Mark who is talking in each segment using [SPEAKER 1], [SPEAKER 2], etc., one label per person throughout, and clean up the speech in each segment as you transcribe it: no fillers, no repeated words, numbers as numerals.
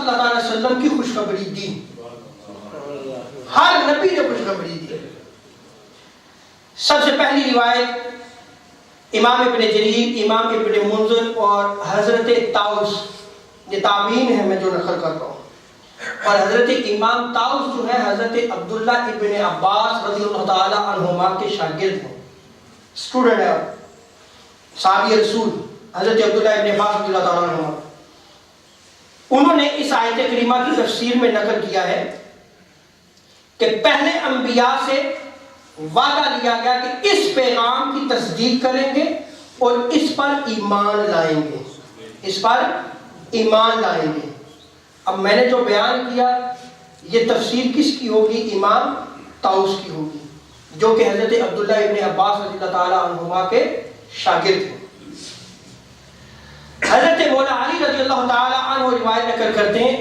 [SPEAKER 1] صلی اللہ علیہ وسلم کی خوشخبری دی، ہر نبی نے خوشخبری دی۔ سب سے پہلی روایت امام ابن جریر، امام ابن منذر اور حضرت طاؤس، یہ تابعین ہیں میں جو نقل کر رہا ہوں، اور حضرت امام طاؤس جو ہے حضرت عبداللہ ابن عباس رضی اللہ تعالی عنہما کے شاگرد ہیں، اسٹوڈنٹ ہے، صحابی رسول حضرت عبداللہ ابن عباس رضی اللہ تعالی عنہما۔ انہوں نے اس آیت کریمہ کی تفسیر میں نقل کیا ہے کہ پہلے انبیاء سے وعدہ لیا گیا کہ اس پیغام کی تصدیق کریں گے اور اس پر ایمان لائیں گے، اس پر ایمان لائیں گے۔ اب میں نے جو بیان کیا یہ تفسیر کس کی ہوگی؟ امام طاؤس کی ہوگی، جو کہ حضرت عبداللہ ابن عباس رضی اللہ تعالی عنہما کے شاگرد ہیں۔ حضرت مولا علی رضی اللہ تعالی عنہ روایت نقل کرتے ہیں،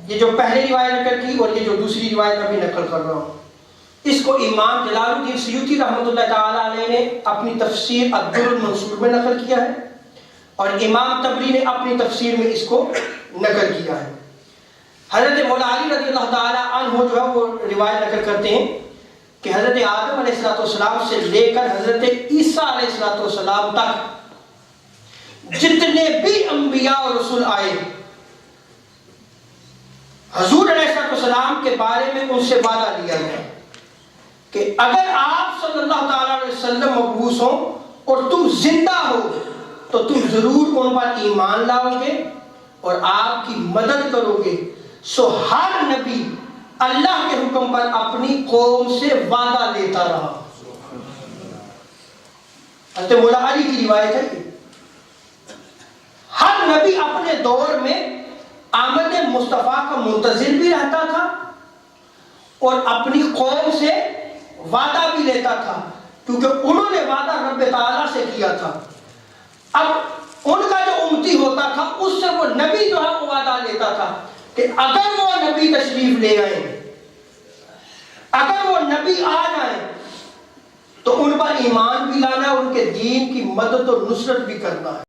[SPEAKER 1] یہ جو پہلی روایت نقل کی اور یہ جو دوسری روایت ابھی نقل کر رہا ہوں، اس کو امام جلال الدین سیوطی رحمۃ اللہ تعالی علیہ نے اپنی تفسیر الدر المنصور میں نقل کیا ہے، اور امام طبری نے اپنی تفسیر میں اس کو نقل کیا ہے۔ حضرت مولا علی رضی اللہ تعالی عنہ جو ہے وہ روایت نقل کرتے ہیں کہ حضرت آدم علیہ السلام سے لے کر حضرت عیسیٰ علیہ السلام تک جتنے بھی انبیاء اور رسول آئے، حضور علیہ السلام کے بارے میں ان سے وعدہ لیا گیا کہ اگر آپ صلی اللہ تعالی علیہ وسلم مبعوث ہوں اور تم زندہ ہو تو تم ضرور ان پر ایمان لاؤ گے اور آپ کی مدد کرو گے۔ سو ہر نبی اللہ کے حکم پر اپنی قوم سے وعدہ لیتا رہا۔ حضرت مولا علی کی روایت ہے کہ ہر نبی اپنے دور میں آمد مصطفیٰ کا منتظر بھی رہتا تھا اور اپنی قوم سے وعدہ بھی لیتا تھا، کیونکہ انہوں نے وعدہ رب تعالیٰ سے کیا تھا۔ اب ان کا جو امتی ہوتا تھا اس سے وہ نبی جو ہے وہ وعدہ لیتا تھا کہ اگر وہ نبی تشریف لے آئے، اگر وہ نبی آ جائیں تو ان پر ایمان بھی لانا ہے، ان کے دین کی مدد اور نصرت بھی کرنا ہے۔